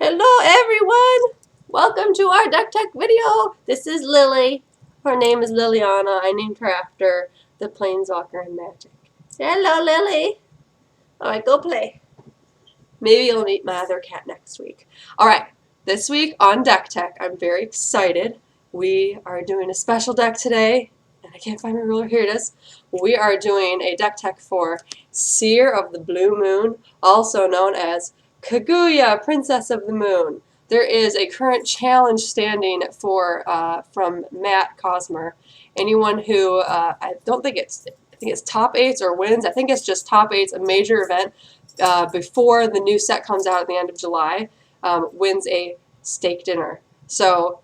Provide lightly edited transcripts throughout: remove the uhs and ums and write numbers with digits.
Hello everyone! Welcome to our Duck Tech video. This is Lily. Her name is Liliana. I named her after the Planeswalker in Magic. Say hello, Lily. Alright, go play. Maybe you'll meet my other cat next week. Alright, this week on Duck Tech, I'm very excited. We are doing a special deck today. And I can't find my ruler. Here it is. We are doing a Duck Tech for Seer of the Blue Moon, also known as Kaguya, Princess of the Moon. There is a current challenge standing for from Matt Cosmer. Anyone who I think it's top 8s or wins. I think it's just top 8s, a major event before the new set comes out at the end of July, wins a steak dinner. So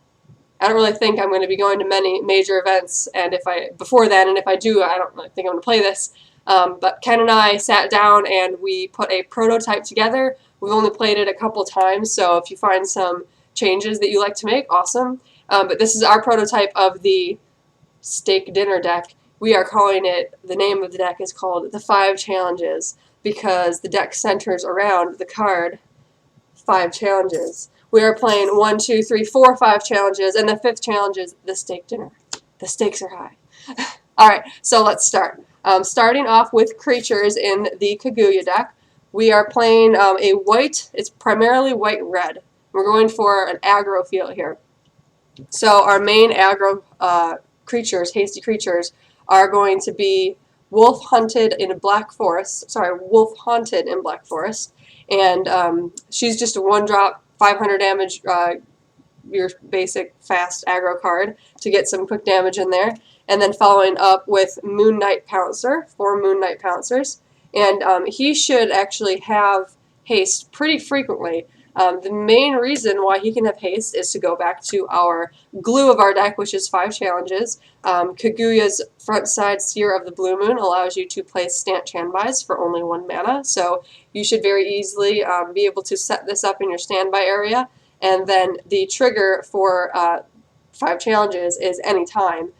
I don't really think I'm going to be going to many major events, and before then, and if I do, I don't really think I'm going to play this. But Ken and I sat down and we put a prototype together. We've only played it a couple times, so if you find some changes that you like to make, awesome. But this is our prototype of the steak dinner deck. We are calling it, the name of the deck is called the 5 Challenges, because the deck centers around the card 5 challenges. We are playing 1, 2, 3, 4, 5 challenges, and the 5th challenge is the steak dinner. The stakes are high. Alright, so let's start. Starting off with creatures in the Kaguya deck, we are playing a white, it's primarily white-red. We're going for an aggro feel here. So our main aggro creatures, hasty creatures, are going to be Wolf Haunted in Black Forest, and she's just a 1-drop, 500 damage, your basic fast aggro card to get some quick damage in there. And then following up with Moon Knight Pouncer, 4 Moon Knight Pouncers, and he should actually have haste pretty frequently. The main reason why he can have haste is to go back to our glue of our deck, which is 5 challenges. Kaguya's front side Seer of the Blue Moon allows you to play Stant Standbys for only 1 mana, so you should very easily be able to set this up in your standby area. And then the trigger for 5 challenges is anytime.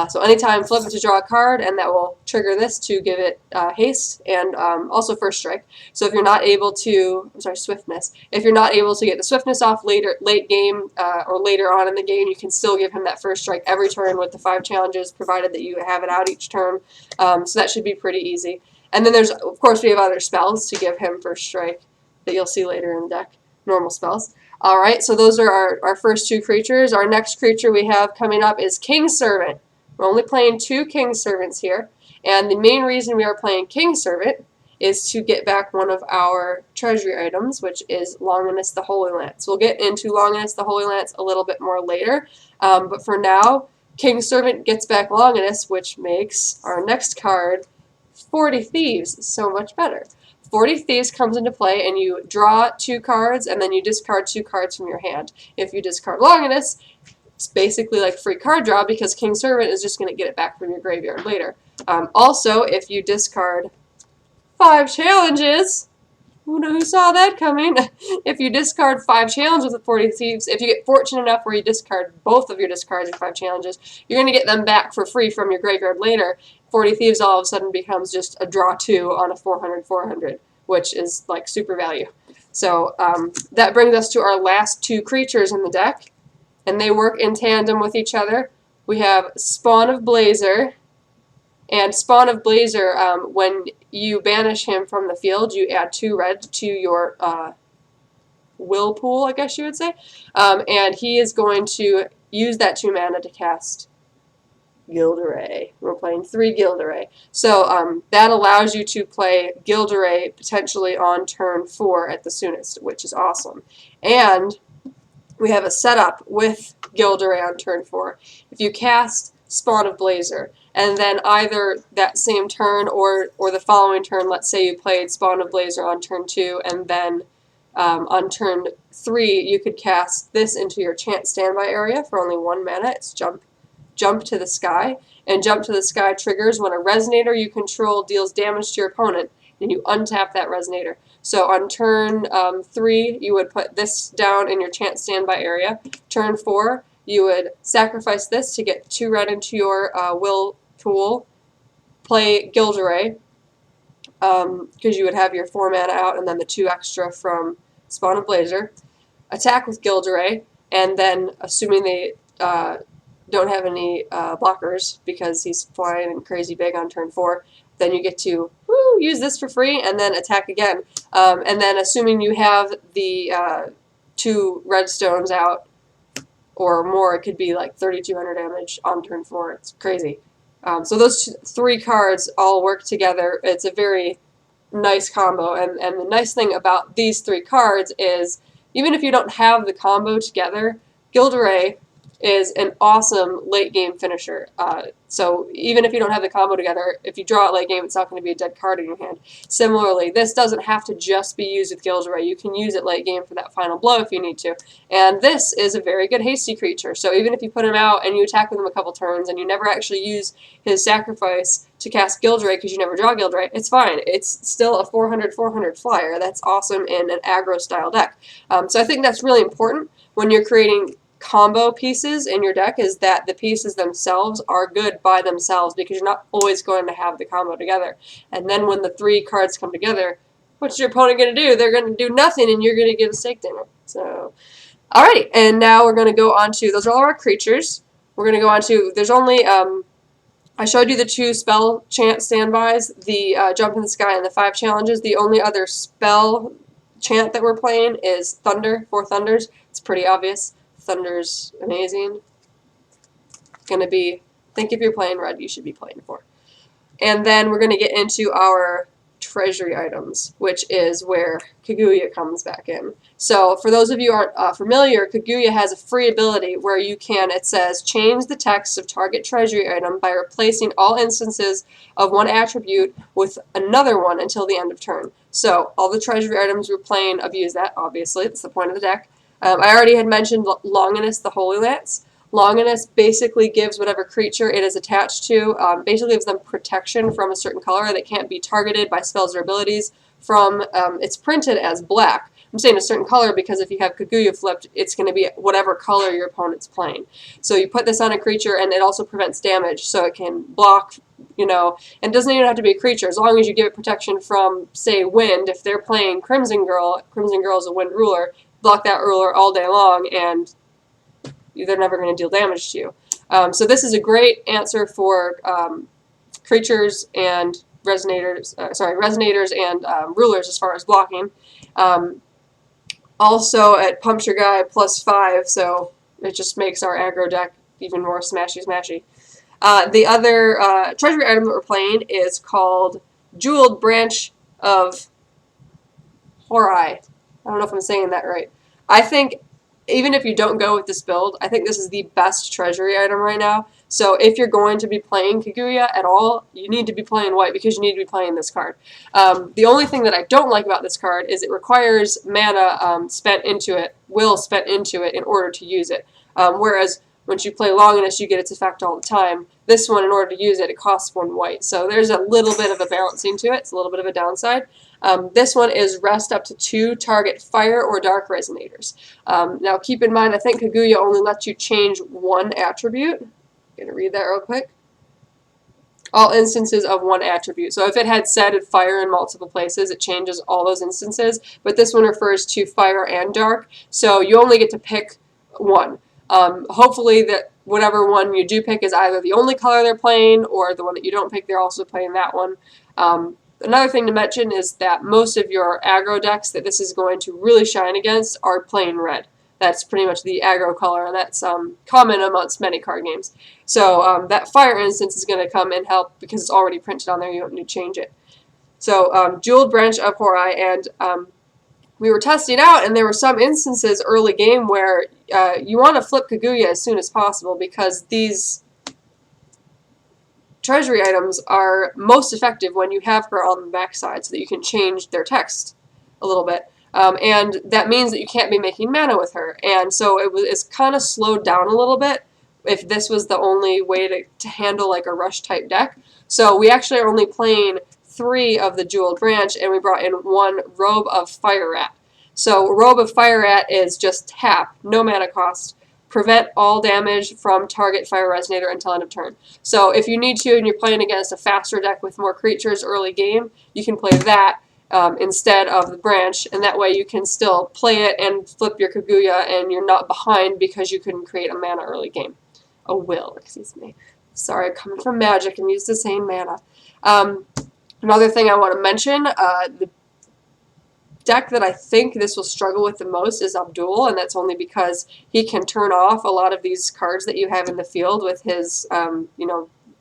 So anytime, flip it to draw a card, and that will trigger this to give it haste and also first strike. So if you're not able to, swiftness. If you're not able to get the swiftness off late game or later on in the game, you can still give him that first strike every turn with the 5 challenges, provided that you have it out each turn. So that should be pretty easy. And then there's, of course, we have other spells to give him first strike that you'll see later in the deck, normal spells. Alright, so those are our first 2 creatures. Our next creature we have coming up is King's Servant. We're only playing 2 King's Servants here, and the main reason we are playing King's Servant is to get back one of our treasury items, which is Longinus the Holy Lance. We'll get into Longinus the Holy Lance a little bit more later, but for now, King's Servant gets back Longinus, which makes our next card 40 Thieves so much better. 40 Thieves comes into play, and you draw 2 cards, and then you discard 2 cards from your hand. If you discard Longinus, it's basically like free card draw, because King's Servant is just going to get it back from your graveyard later. Also, if you discard 5 challenges, who saw that coming? If you discard 5 challenges with 40 Thieves, if you get fortunate enough where you discard both of your discards in 5 challenges, you're going to get them back for free from your graveyard later. 40 Thieves all of a sudden becomes just a draw 2 on a 400/400, which is like super value. So that brings us to our last 2 creatures in the deck, and they work in tandem with each other. We have Spawn of Blazer, and Spawn of Blazer, when you banish him from the field, you add 2 red to your will pool, I guess you would say, and he is going to use that 2 mana to cast Gilderay. We're playing 3 Gilderay. So that allows you to play Gilderay potentially on turn 4 at the soonest, which is awesome. And we have a setup with Gilderay on turn 4. If you cast Spawn of Blazer, and then either that same turn or the following turn, let's say you played Spawn of Blazer on turn 2, and then on turn 3 you could cast this into your chant standby area for only 1 mana. It's Jump to the Sky, and Jump to the Sky triggers when a resonator you control deals damage to your opponent, and you untap that resonator. So on turn 3, you would put this down in your chant standby area. Turn 4, you would sacrifice this to get 2 red into your will pool, play Gilderay, because you would have your 4 mana out and then the 2 extra from Spawn of Blazer. attack with Gilderay, and then assuming they don't have any blockers because he's flying and crazy big on turn 4, then you get to use this for free and then attack again. And then assuming you have the 2 redstones out or more, it could be like 3,200 damage on turn 4. It's crazy. So those 3 cards all work together. It's a very nice combo, and the nice thing about these 3 cards is even if you don't have the combo together, Gilderay is an awesome late game finisher. So even if you don't have the combo together, if you draw it late game, it's not going to be a dead card in your hand. Similarly, this doesn't have to just be used with Gilderay. You can use it late game for that final blow if you need to. And this is a very good hasty creature. So even if you put him out and you attack with him a couple turns and you never actually use his sacrifice to cast Gilderay because you never draw Gilderay, it's fine. It's still a 400/400 flyer. That's awesome in an aggro style deck. So I think that's really important when you're creating combo pieces in your deck, is that the pieces themselves are good by themselves, because you're not always going to have the combo together. And then when the 3 cards come together, what's your opponent going to do? They're going to do nothing, and you're going to give a steak dinner. So, alrighty, and now we're going to go on to, those are all our creatures. We're going to go on to, there's only, I showed you the 2 spell chant standbys, the Jump in the Sky and the 5 challenges. The only other spell chant that we're playing is Thunder, 4 Thunders. It's pretty obvious. Thunder's amazing. Gonna be, I think if you're playing red, you should be playing 4. And then we're gonna get into our treasury items, which is where Kaguya comes back in. So for those of you who aren't familiar, Kaguya has a free ability where you can, it says, change the text of target treasury item by replacing all instances of one attribute with another one until the end of turn. So all the treasury items we're playing abuse that, obviously. That's the point of the deck. I already had mentioned Longinus the Holy Lance. Longinus basically gives whatever creature it is attached to, basically gives them protection from a certain color that can't be targeted by spells or abilities from, it's printed as black. I'm saying a certain color because if you have Kaguya flipped, it's going to be whatever color your opponent's playing. So you put this on a creature, and it also prevents damage, so it can block, you know, and it doesn't even have to be a creature. As long as you give it protection from, say, wind, if they're playing Crimson Girl is a wind ruler, block that ruler all day long, and they're never going to deal damage to you. So this is a great answer for creatures and resonators, resonators and rulers as far as blocking. Also at Pumps Your Guy +5, so it just makes our aggro deck even more smashy. The other treasury item that we're playing is called Jeweled Branch of Horai. I don't know if I'm saying that right. I think even if you don't go with this build, I think this is the best treasury item right now. So if you're going to be playing Kaguya at all, you need to be playing white because you need to be playing this card. The only thing that I don't like about this card is it requires mana spent into it in order to use it. Whereas once you play Longinus, you get its effect all the time. This one, in order to use it, it costs 1 white. So there's a little bit of a balancing to it. It's a little bit of a downside. This one is rest up to 2 target fire or dark resonators. Now keep in mind, I think Kaguya only lets you change 1 attribute. I'm going to read that real quick. All instances of 1 attribute. So if it had said fire in multiple places, it changes all those instances. But this one refers to fire and dark. So you only get to pick 1. Hopefully that whatever one you do pick is either the only color they're playing, or the one that you don't pick, they're also playing that one. Another thing to mention is that most of your aggro decks that this is going to really shine against are playing red. That's pretty much the aggro color, and that's common amongst many card games. So that fire instance is going to come and help because it's already printed on there. You don't need to change it. So Jeweled Branch of Horai, and we were testing out, and there were some instances early game where you want to flip Kaguya as soon as possible because these treasury items are most effective when you have her on the backside so that you can change their text a little bit. And that means that you can't be making mana with her. And so it's kind of slowed down a little bit if this was the only way to handle like a rush type deck. So we actually are only playing 3 of the Jeweled Branch, and we brought in 1 Robe of Fire Rat. So Robe of Fire Rat is just tap, no mana cost. Prevent all damage from target fire resonator until end of turn. So if you need to and you're playing against a faster deck with more creatures early game, you can play that instead of the branch, and that way you can still play it and flip your Kaguya, and you're not behind because you couldn't create a mana early game. A will, excuse me. Sorry, coming from Magic, I'm used to saying mana. Another thing I want to mention, the deck that I think this will struggle with the most is Abdul, and that's only because he can turn off a lot of these cards that you have in the field with his,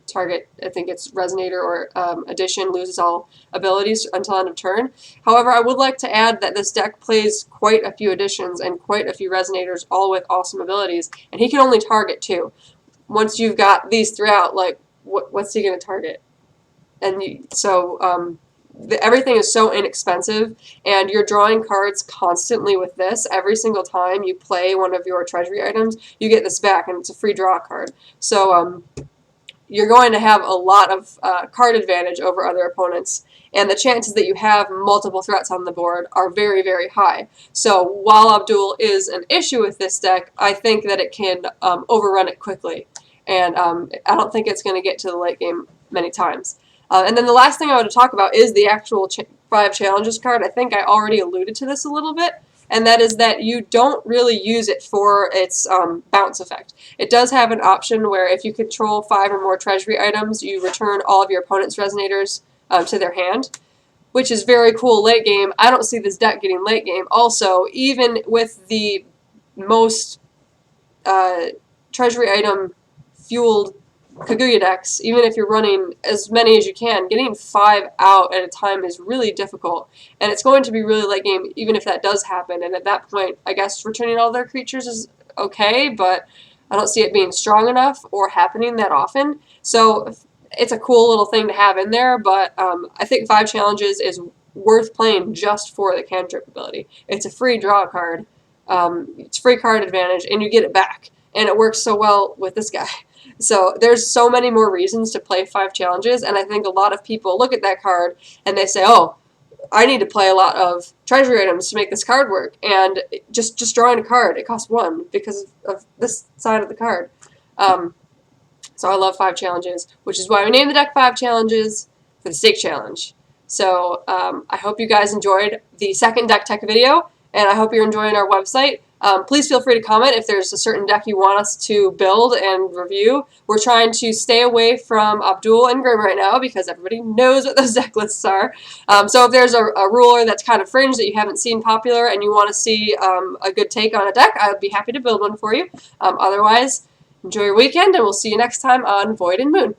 target, I think it's Resonator or Addition, loses all abilities until end of turn. However, I would like to add that this deck plays quite a few Additions and quite a few Resonators, all with awesome abilities, and he can only target 2. Once you've got these 3 out, like, what's he going to target? And everything is so inexpensive, and you're drawing cards constantly with this. Every single time you play one of your treasury items, you get this back, and it's a free draw card. So you're going to have a lot of card advantage over other opponents, and the chances that you have multiple threats on the board are very, very high. So while Abdul is an issue with this deck, I think that it can overrun it quickly, and I don't think it's going to get to the late game many times. And then the last thing I want to talk about is the actual 5 challenges card. I think I already alluded to this a little bit, and that is that you don't really use it for its bounce effect. It does have an option where if you control 5 or more treasury items, you return all of your opponent's resonators to their hand, which is very cool late game. I don't see this deck getting late game. Also, even with the most treasury item fueled Kaguya decks, even if you're running as many as you can, getting 5 out at a time is really difficult, and it's going to be really late game even if that does happen, and at that point I guess returning all their creatures is okay, but I don't see it being strong enough or happening that often. So it's a cool little thing to have in there, but I think 5 challenges is worth playing just for the cantrip ability. It's a free draw card, it's free card advantage, and you get it back, and it works so well with this guy. So there's so many more reasons to play 5 challenges, and I think a lot of people look at that card and they say, oh, I need to play a lot of treasury items to make this card work, and just drawing a card, it costs 1 because of this side of the card. So I love 5 challenges, which is why we named the deck 5 challenges for the stake challenge. So I hope you guys enjoyed the second deck tech video, and I hope you're enjoying our website. Please feel free to comment if there's a certain deck you want us to build and review. We're trying to stay away from Abdul and Grim right now because everybody knows what those deck lists are. So if there's a ruler that's kind of fringe that you haven't seen popular and you want to see a good take on a deck, I'd be happy to build one for you. Otherwise, enjoy your weekend, and we'll see you next time on Void and Moon.